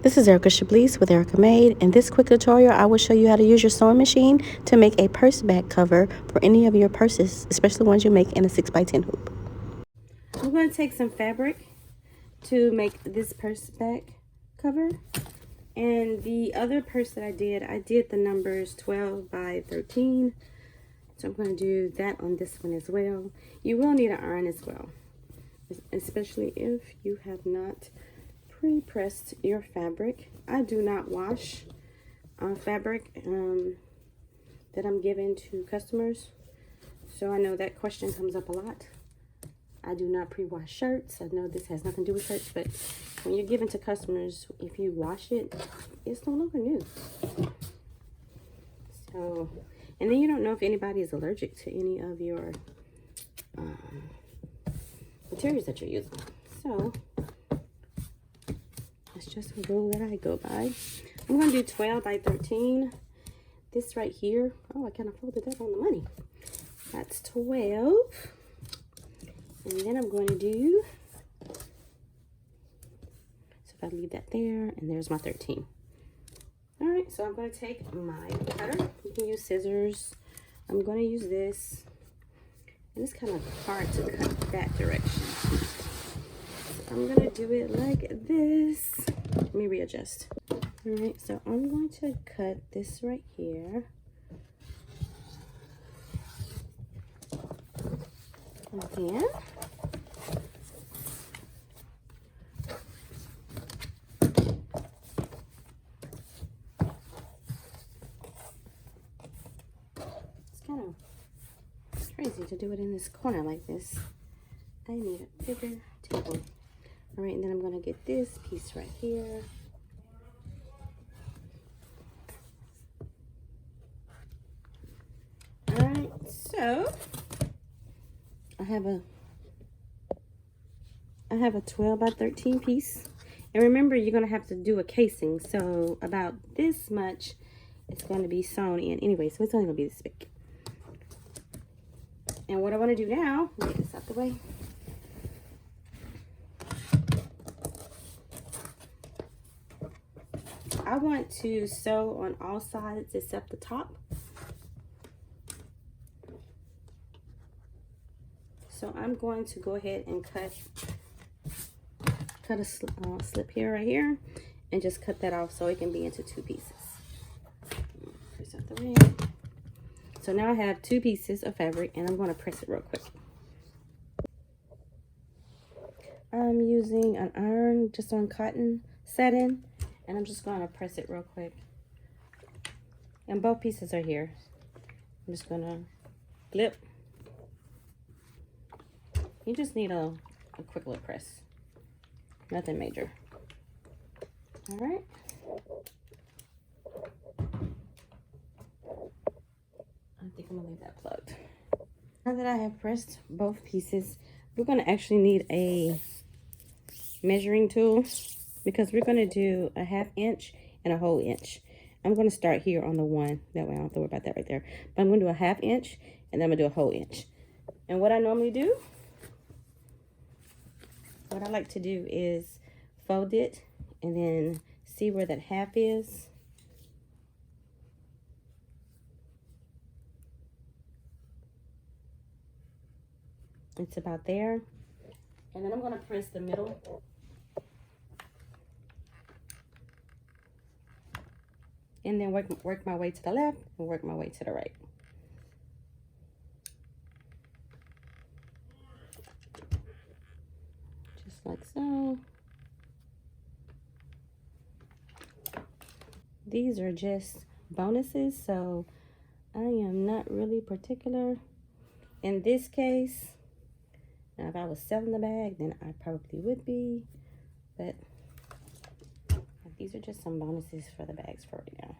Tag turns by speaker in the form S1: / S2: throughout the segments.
S1: This is Erica Chablis with Erica Made. In this quick tutorial, I will show you how to use your sewing machine to make a purse back cover for any of your purses, especially ones you make in a 6x10 hoop. I'm going to take some fabric to make this purse back cover. And the other purse that I did the numbers 12 by 13. So I'm going to do that on this one as well. You will need an iron as well, especially if you have not pre-pressed your fabric. I do not wash fabric that I'm giving to customers, so I know that question comes up a lot. I do not pre-wash shirts. I know this has nothing to do with shirts, but when you're giving to customers, if you wash it, it's no longer new. So, and then you don't know if anybody is allergic to any of your materials that you're using. So that's just a rule that I go by. I'm going to do 12 by 13. This right here, oh, I kind of folded that on the money. That's 12. And then I'm going to do, so if I leave that there, and there's my 13. All right, so I'm going to take my cutter. You can use scissors. I'm going to use this. And it's kind of hard to cut that direction. I'm gonna do it like this. Let me readjust. All right, so I'm going to cut this right here. And then it's kind of crazy to do it in this corner like this. I need a bigger table. All right, and then I'm going to get this piece right here. All right, so I have a 12 by 13 piece. And remember, you're going to have to do a casing. So about this much it's going to be sewn in anyway. So it's only going to be this big. And what I want to do now, get this out the way. I want to sew on all sides except the top. So I'm going to go ahead and cut a slip here, right here, and just cut that off so it can be into two pieces. Press out the way. So now I have two pieces of fabric, and I'm going to press it real quick. I'm using an iron just on cotton satin. And I'm just going to press it real quick. And both pieces are here. I'm just going to flip. You just need a quick little press. Nothing major. All right. I think I'm going to leave that plugged. Now that I have pressed both pieces, we're going to actually need a measuring tool, because we're going to do a 1/2 inch and a whole inch. I'm going to start here on the one. That way I don't have to worry about that right there. But I'm going to do a 1/2 inch, and then I'm going to do a whole inch. And what I normally do, what I like to do is fold it and then see where that 1/2 is. It's about there. And then I'm going to press the middle. And then work my way to the left and work my way to the right. Just like so. These are just bonuses, so I am not really particular. In this case, now if I was selling the bag, then I probably would be, but these are just some bonuses for the bags for right now.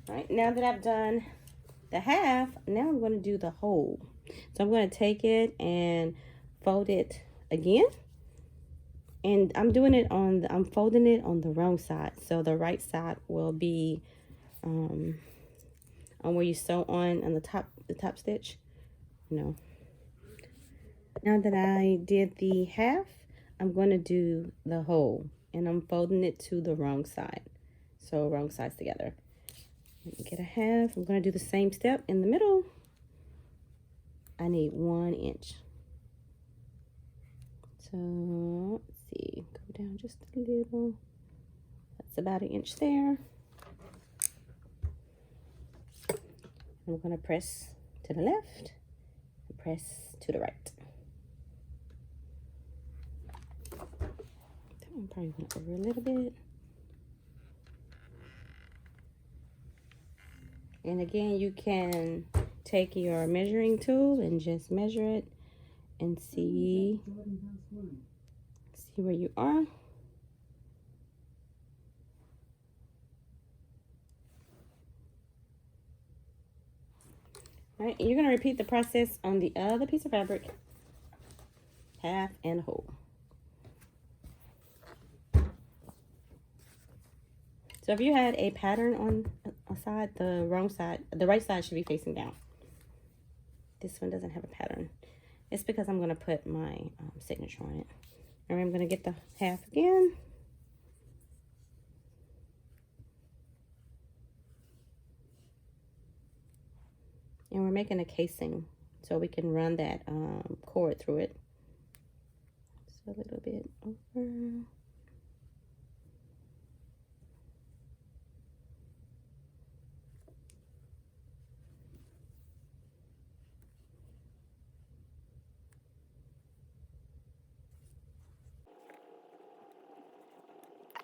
S1: All right, now that I've done the 1/2, now I'm going to do the whole. So I'm going to take it and fold it again. And I'm doing it on I'm folding it on the wrong side. So the right side will be on where you sew on the top stitch. No. Now that I did the 1/2, I'm going to do the whole. and I'm folding it to the wrong side. So wrong sides together. Let me get a half. I'm going to do the same step in the middle. I need 1 inch. So let's see, go down just a little. That's about 1 inch there. I'm going to press to the left and press to the right. That one probably went over a little bit. And again, you can take your measuring tool and just measure it and see where you are. All right, you're going to repeat the process on the other piece of fabric, half and whole. So if you had a pattern on a side, the right side should be facing down. This one doesn't have a pattern. It's because I'm going to put my signature on it. And I'm going to get the half again. And we're making a casing so we can run that cord through it. Just a little bit over.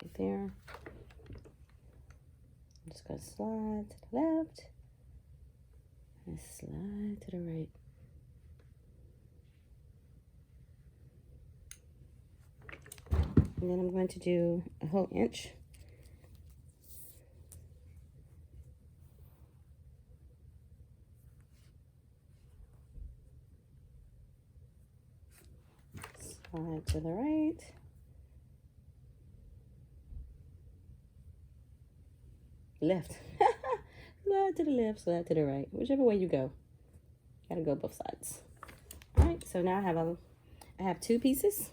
S1: Right there. I'm just going to slide to the left and slide to the right. And then I'm going to do a whole inch. Slide to the right. Left. Slide to the left, slide to the right. Whichever way you go. Gotta go both sides. All right, so now I have 2 pieces.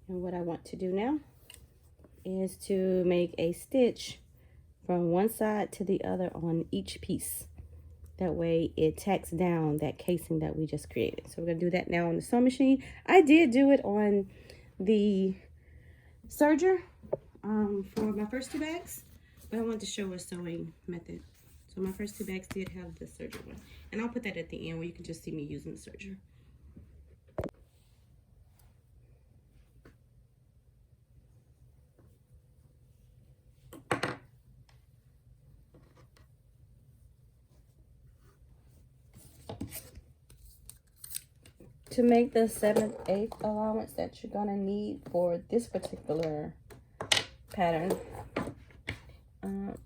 S1: And what I want to do now is to make a stitch from one side to the other on each piece. That way it tacks down that casing that we just created. So we're gonna do that now on the sewing machine. I did do it on the Serger for my first 2 bags, but I wanted to show a sewing method. So my first 2 bags did have the Serger one. And I'll put that at the end where you can just see me using the Serger. To make the 7/8 allowance that you're gonna need for this particular pattern,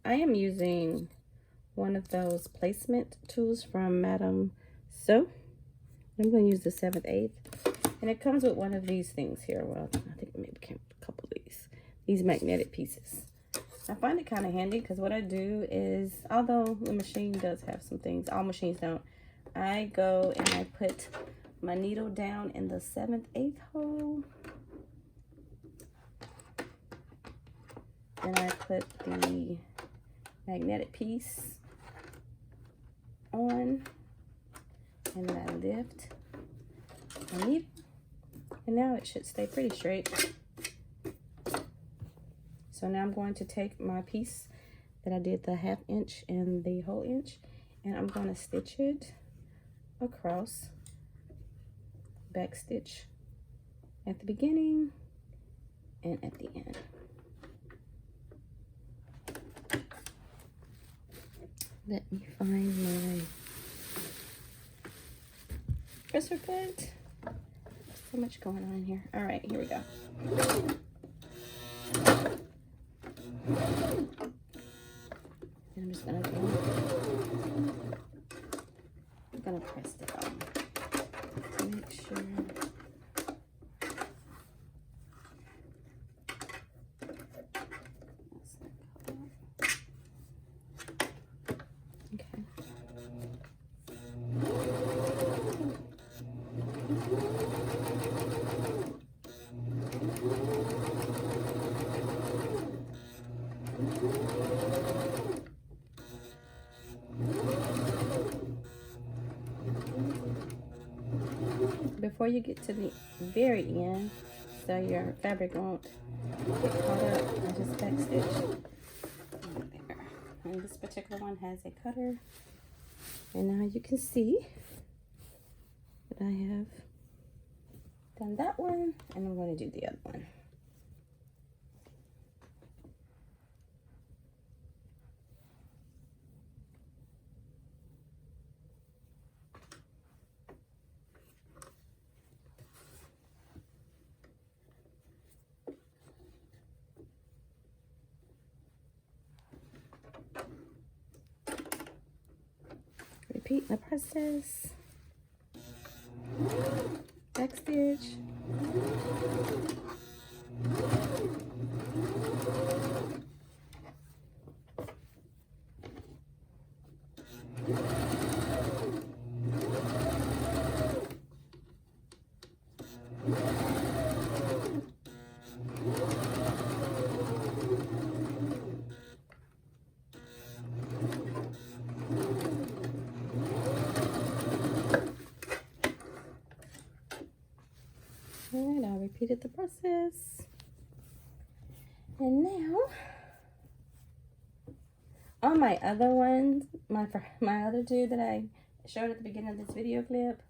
S1: I am using one of those placement tools from Madame So. I'm gonna use the 7/8, and it comes with one of these things here. Well, I think it maybe came with a couple of these magnetic pieces. I find it kind of handy because what I do is, although the machine does have some things, all machines don't, I go and I put my needle down in the 7/8 hole. Then I put the magnetic piece on, and then I lift my needle, and now it should stay pretty straight. So now I'm going to take my piece that I did the 1/2 inch and the whole inch, and I'm going to stitch it across, back stitch at the beginning and at the end. Let me find my presser foot. There's so much going on in here. All right, here we go. And I'm just gonna press it on to make sure. Okay. Before you get to the very end, so your fabric won't get caught up, I just backstitch there. And this particular one has a cutter. And now you can see that I have done that one, and I'm going to do the other one. Repeat the process. Backstitch. Alright, I repeated the process. And now, on my other ones, my other two that I showed at the beginning of this video clip,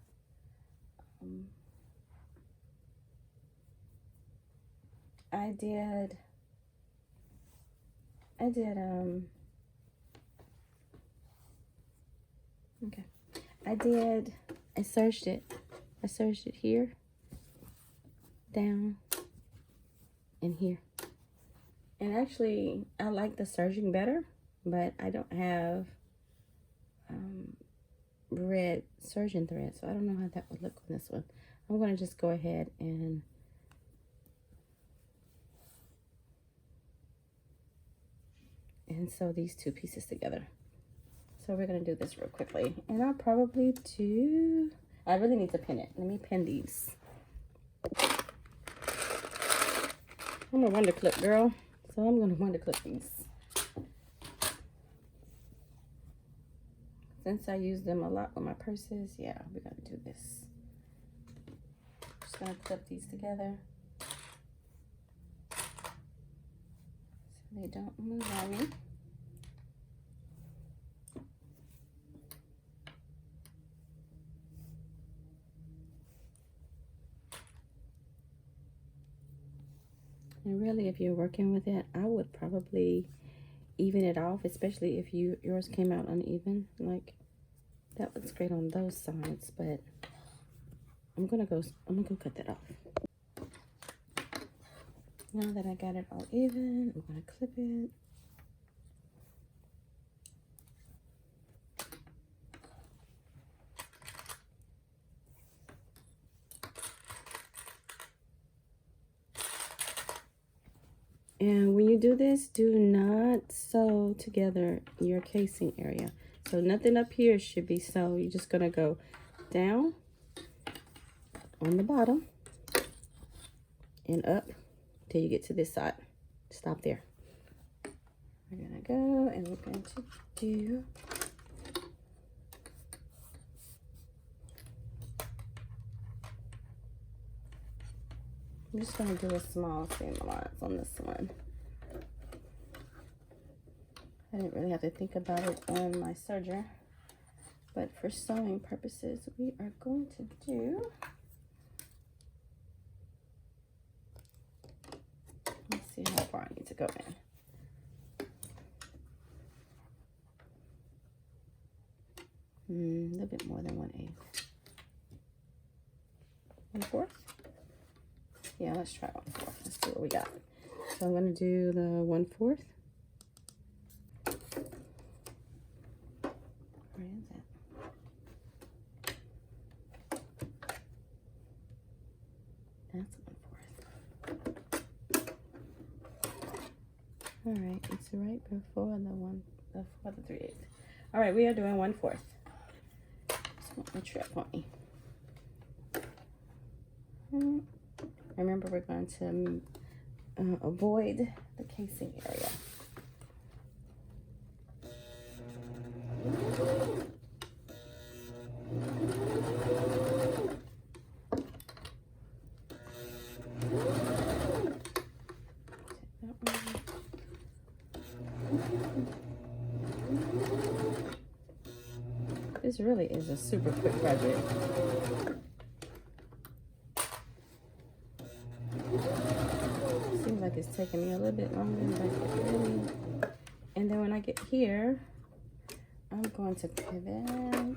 S1: I did I serged it here, down, and here. And actually, I like the serging better, but I don't have red serging thread, so I don't know how that would look on this one. I'm going to just go ahead and sew these two pieces together. So we're going to do this real quickly. And I'll probably do, I really need to pin it. Let me pin these. I'm a wonder clip girl, so I'm going to wonder clip these. Since I use them a lot with my purses, yeah, we're going to do this. Just going to clip these together so they don't move on me. And really, if you're working with it, I would probably even it off, especially if yours came out uneven. Like, that looks great on those sides, but I'm gonna go cut that off. Now that I got it all even, I'm gonna clip it. And when you do this, do not sew together your casing area. So nothing up here should be sewed. You're just gonna go down on the bottom and up till you get to this side. Stop there. We're gonna go and we're going to do I'm just going to do a small seam allowance on this one. I didn't really have to think about it on my serger, but for sewing purposes, we are going to do, let's see how far I need to go in. A little bit more than 1/8. 1/4? Yeah, let's try 1/4. Let's see what we got. So I'm going to do the 1/4. Where is that? That's 1/4. All right, it's right before the 3/8. All right, we are doing 1/4. Just want my trip on me. Remember, we're going to avoid the casing area. This really is a super quick project. Seems like it's taking me a little bit longer than I get ready. And then when I get here, I'm going to pivot.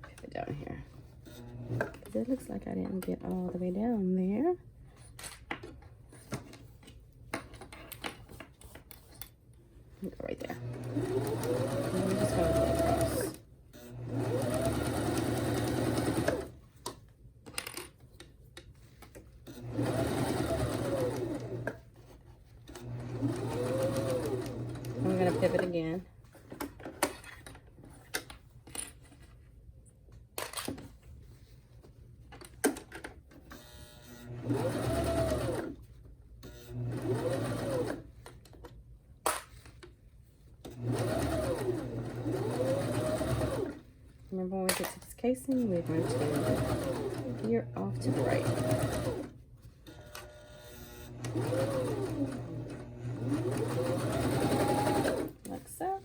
S1: Pivot down here. Because it looks like I didn't get all the way down there. Go right there. And I'm just going to go across. I'm going to pivot again. Remember, when we get to this casing, we're going to veer off to the right. Like so.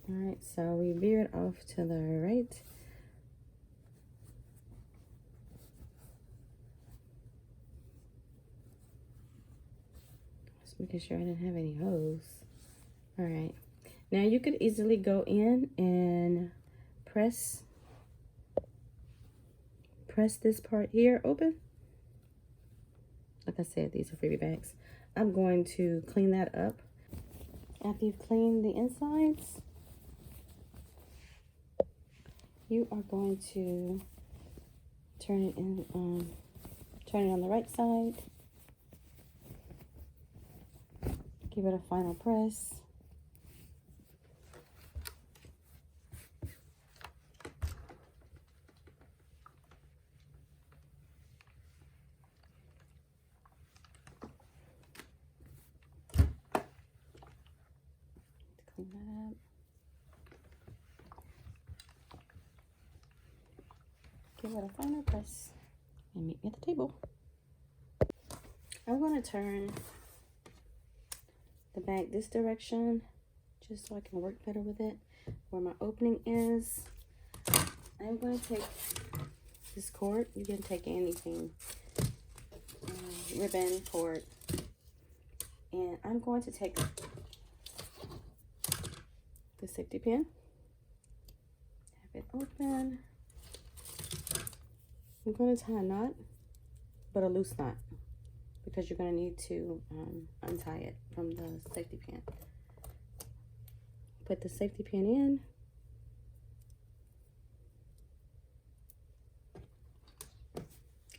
S1: Alright, so we veered off to the right. Just making sure I didn't have any holes. All right, now you could easily go in and press this part here open. Like I said, these are freebie bags. I'm going to clean that up. After you've cleaned the insides, you are going to turn it on the right side. Give it a final press. Clean that up. Give it a final press and meet me at the table. I'm going to turn the bag this direction just so I can work better with it. Where my opening is, I'm going to take this cord. You can take anything, ribbon, cord, and I'm going to take the safety pin, have it open. I'm going to tie a knot, but a loose knot, because you're going to need to untie it from the safety pin. Put the safety pin in.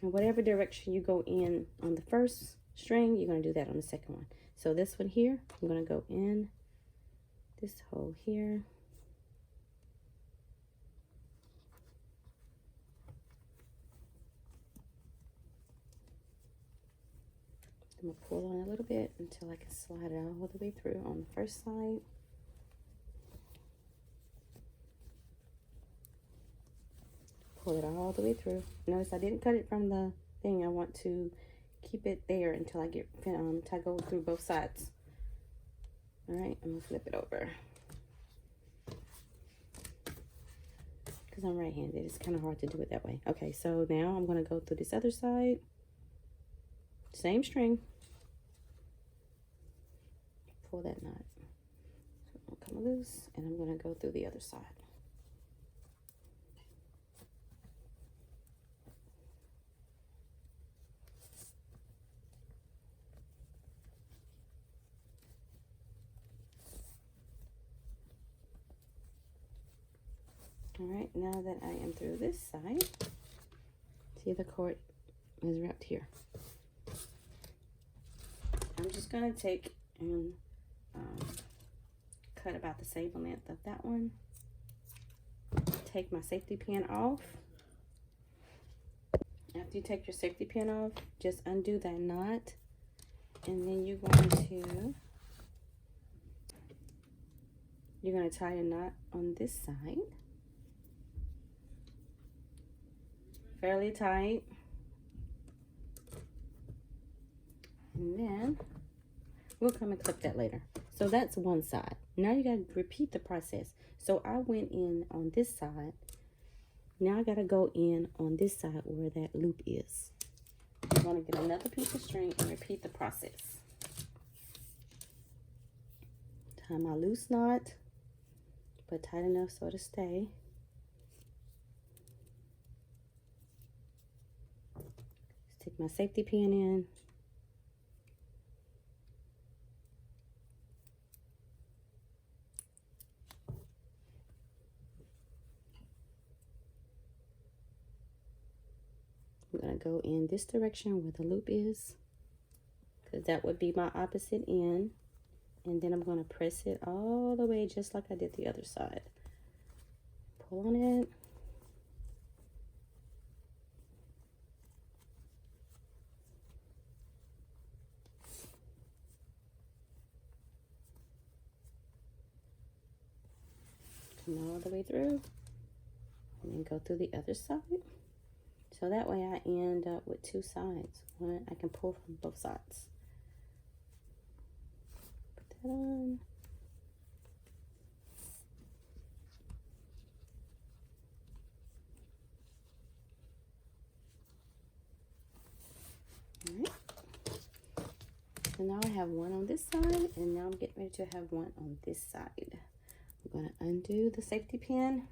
S1: And whatever direction you go in on the first string, you're going to do that on the second one. So this one here, I'm going to go in this hole here. I'm going to pull on a little bit until I can slide it all the way through on the first side. Pull it all the way through. Notice I didn't cut it from the thing. I want to keep it there until I get till I go through both sides. All right, I'm gonna flip it over because I'm right-handed. It's kind of hard to do it that way. Okay, so now I'm gonna go through this other side. Same string. Pull that knot. So I'm gonna come loose, and I'm gonna go through the other side. All right, now that I am through this side, see the cord is wrapped here. I'm just gonna take and cut about the same length of that one. Take my safety pin off. After you take your safety pin off, just undo that knot, and then you're going to tie a knot on this side, fairly tight, and then we'll come and clip that later. So that's one side. Now you got to repeat the process. So I went in on this side. Now I got to go in on this side where that loop is. I'm going to get another piece of string and repeat the process. Tie my loose knot, but tight enough so to stay. Stick my safety pin in. I'm going to go in this direction where the loop is, because that would be my opposite end. And then I'm going to press it all the way just like I did the other side. Pull on it. Come all the way through. And then go through the other side. So that way I end up with two sides. One, I can pull from both sides. Put that on. All right. So now I have one on this side, and now I'm getting ready to have one on this side. I'm going to undo the safety pin.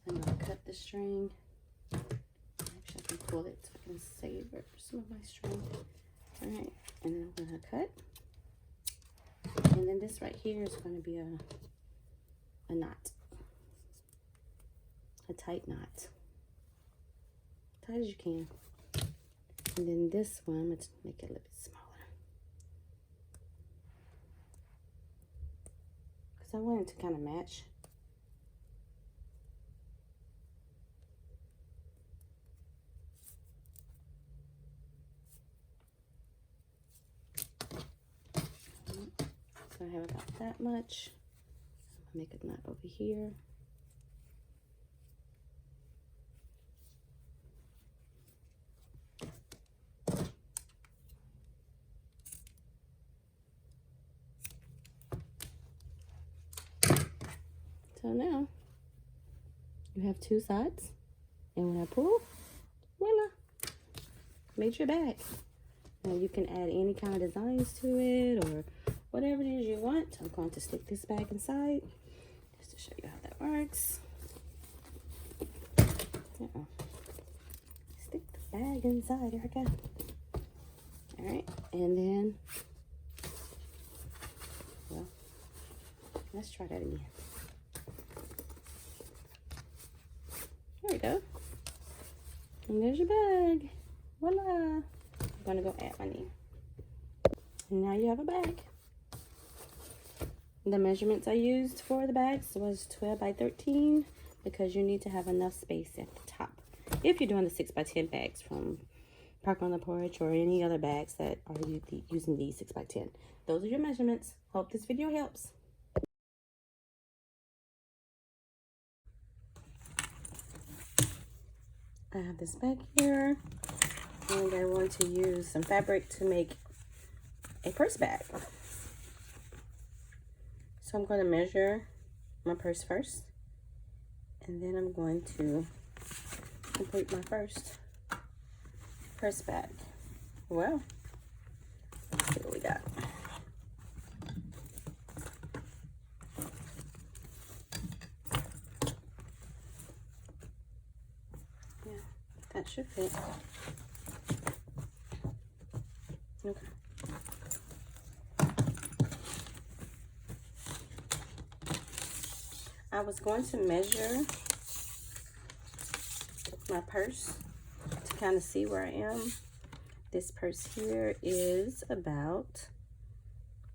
S1: I'm going to cut the string. Actually, I can pull it so I can save some of my string. All right, and then I'm going to cut. And then this right here is going to be a knot. A tight knot. Tight as you can. And then this one, I'm going to make it a little bit smaller. Because I want it to kind of match. So I have about that much. I'll make a knot over here. So now you have two sides, and when I pull, voila, made your bag. Now you can add any kind of designs to it or whatever it is you want. I'm going to stick this bag inside just to show you how that works. Stick the bag inside, Erica. All right, and then, well, let's try that again. There we go. And there's your bag. Voila. I'm gonna go add my name. And now you have a bag. The measurements I used for the bags was 12 by 13 because you need to have enough space at the top. If you're doing the 6 by 10 bags from Park on the Porch or any other bags that are using these 6 by 10. Those are your measurements. Hope this video helps. I have this bag here, and I want to use some fabric to make a purse bag. So I'm going to measure my purse first, and then I'm going to complete my first purse bag. Well, let's see what we got. That should fit. Okay. I was going to measure my purse to kind of see where I am. This purse here is about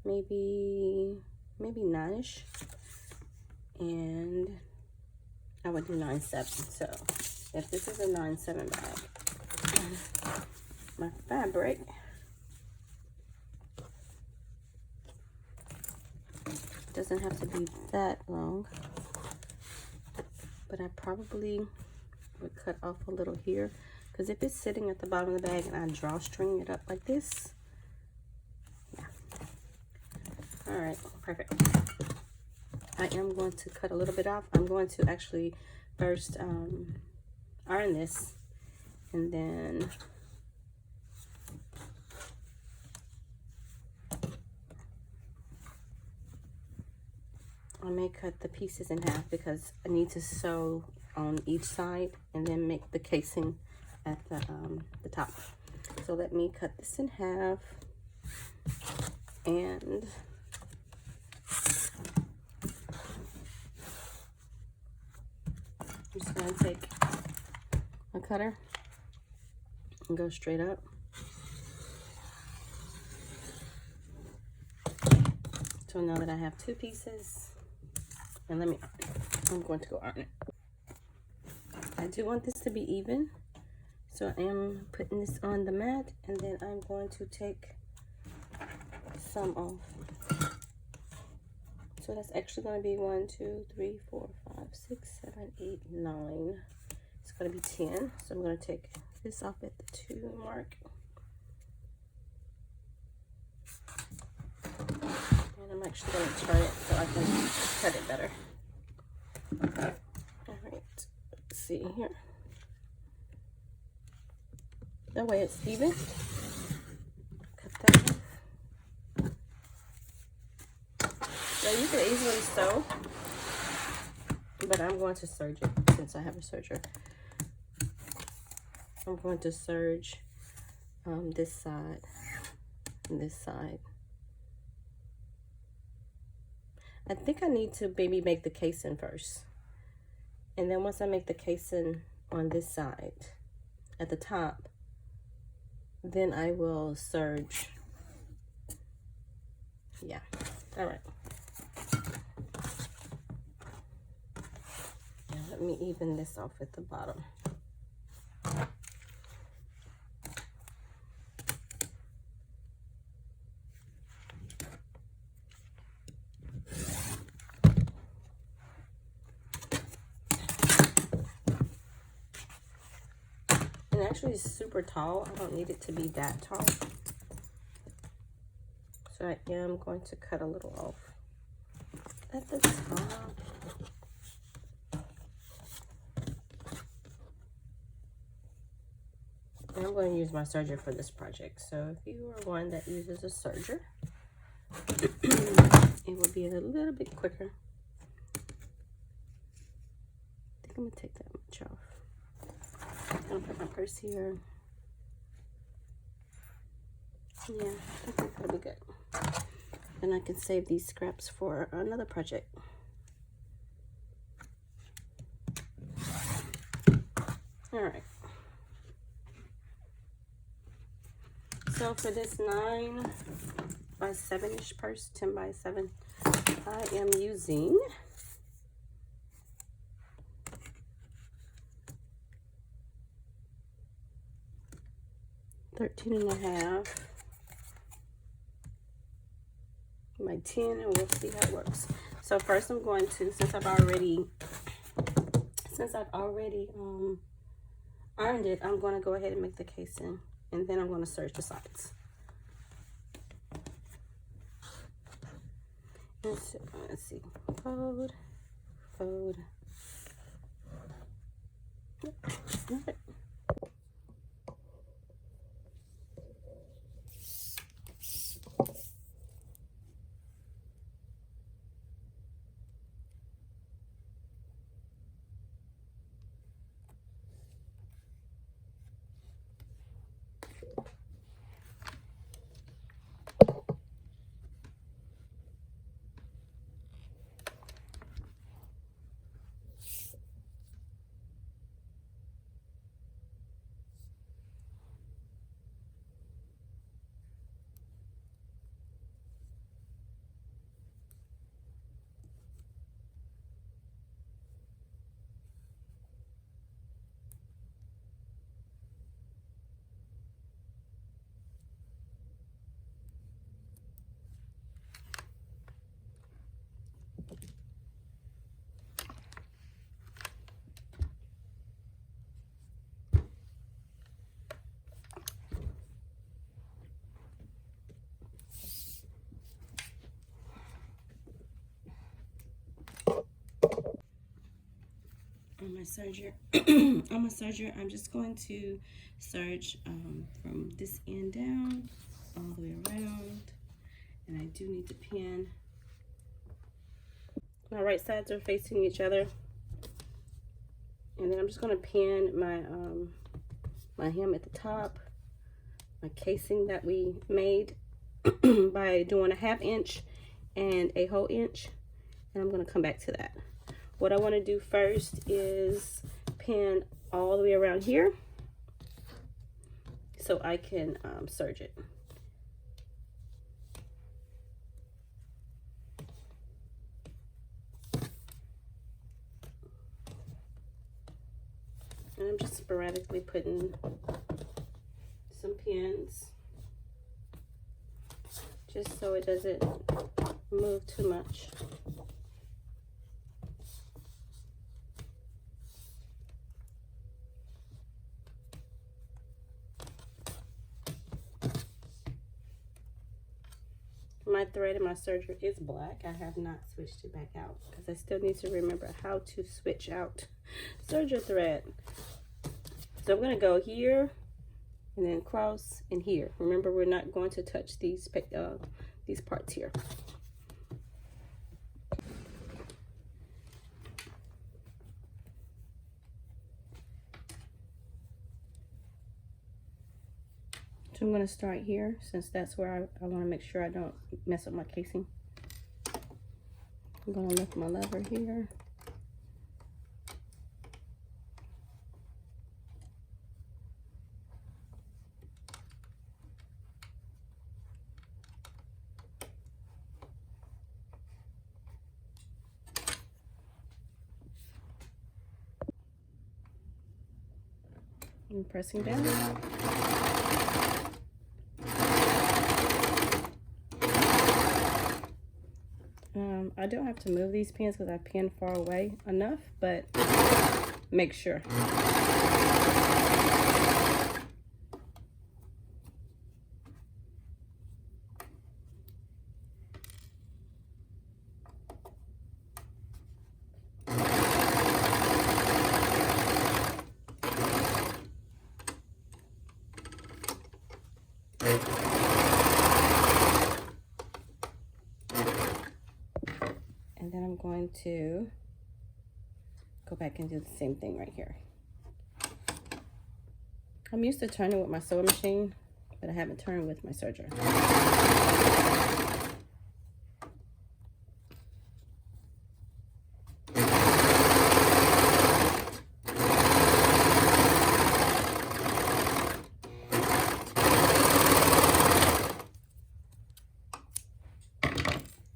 S1: maybe 9-ish, and I would do 9.7. So if this is a 9.7 bag, my fabric doesn't have to be that long, but I probably would cut off a little here, because if it's sitting at the bottom of the bag and I drawstring it up like this, yeah. All right, perfect. I am going to cut a little bit off. I'm going to actually first iron this, and then I may cut the pieces in half because I need to sew on each side and then make the casing at the top. So let me cut this in half, and I'm just going to take a cutter and go straight up. So now that I have two pieces, and I'm going to go iron it. I do want this to be even, so I am putting this on the mat, and then I'm going to take some off. So that's actually going to be 1, 2, 3, 4, 5, 6, 7, 8, 9. It's going to be 10. So I'm going to take this off at the 2 mark. And I'm actually going to turn it so I can cut it better. All right, let's see here. That way it's even. Cut that off. Now you can easily sew, but I'm going to serge it since I have a serger. I'm going to serge this side and this side. I think I need to maybe make the casing first. And then once I make the casing on this side at the top, then I will serge. Yeah, all right. Now let me even this off at the bottom. Actually it's super tall. I don't need it to be that tall. So I am going to cut a little off at the top. And I'm going to use my serger for this project. So if you are one that uses a serger, it will be a little bit quicker. I think I'm going to take that much off. I'm gonna put my purse here. Yeah, I think that'll be good. And I can save these scraps for another project. All right. So for this 9 by 7-ish purse, 10 by 7, I am using 13.5 by 10, and we'll see how it works. So first I'm going to, since I've already ironed it, I'm going to go ahead and make the casing, and then I'm going to serge the sides. Let's see, fold. All right. on my serger. On my serger, I'm just going to serge from this end down all the way around, and I do need to pin. My right sides are facing each other, and then I'm just going to pin my my hem at the top, my casing that we made by doing a 1/2 inch and a whole inch, and I'm going to come back to that. What I want to do first is pin all the way around here so I can serge it. And I'm just sporadically putting some pins just so it doesn't move too much. My thread in my serger is black. I have not switched it back out because I still need to remember how to switch out serger thread. So I'm going to go here and then cross in here. Remember, we're not going to touch these parts here. So I'm going to start here since that's where I want to make sure I don't mess up my casing. I'm going to lift my lever here. I'm pressing down. I don't have to move these pins because I pinned far away enough, but make sure. And then I'm going to go back and do the same thing right here. I'm used to turning with my sewing machine, but I haven't turned with my serger.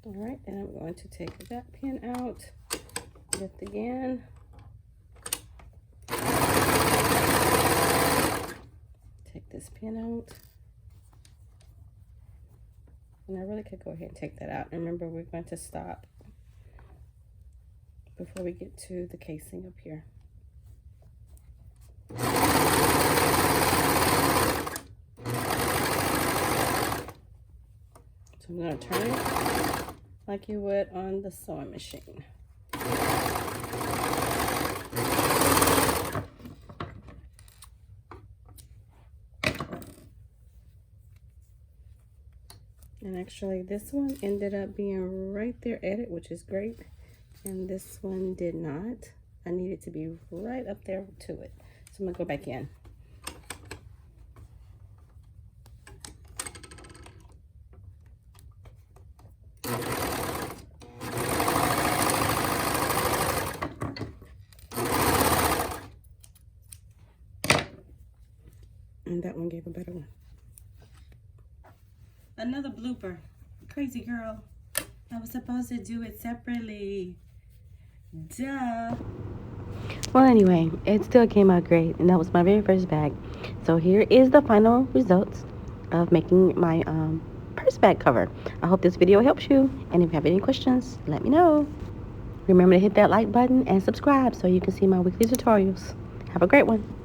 S1: Alright, and I'm going to take that pin out, lift again. Take this pin out. And I really could go ahead and take that out. Remember, we're going to stop before we get to the casing up here. So I'm going to turn it like you would on the sewing machine. And actually this one ended up being right there at it, which is great. And this one did not. I need it to be right up there to it. So I'm going to go back in. And that one gave a better one. Another blooper. Crazy girl. I was supposed to do it separately. Duh. Well, anyway, it still came out great, and that was my very first bag. So here is the final results of making my purse bag cover. I hope this video helps you, and if you have any questions, let me know. Remember to hit that like button and subscribe so you can see my weekly tutorials. Have a great one.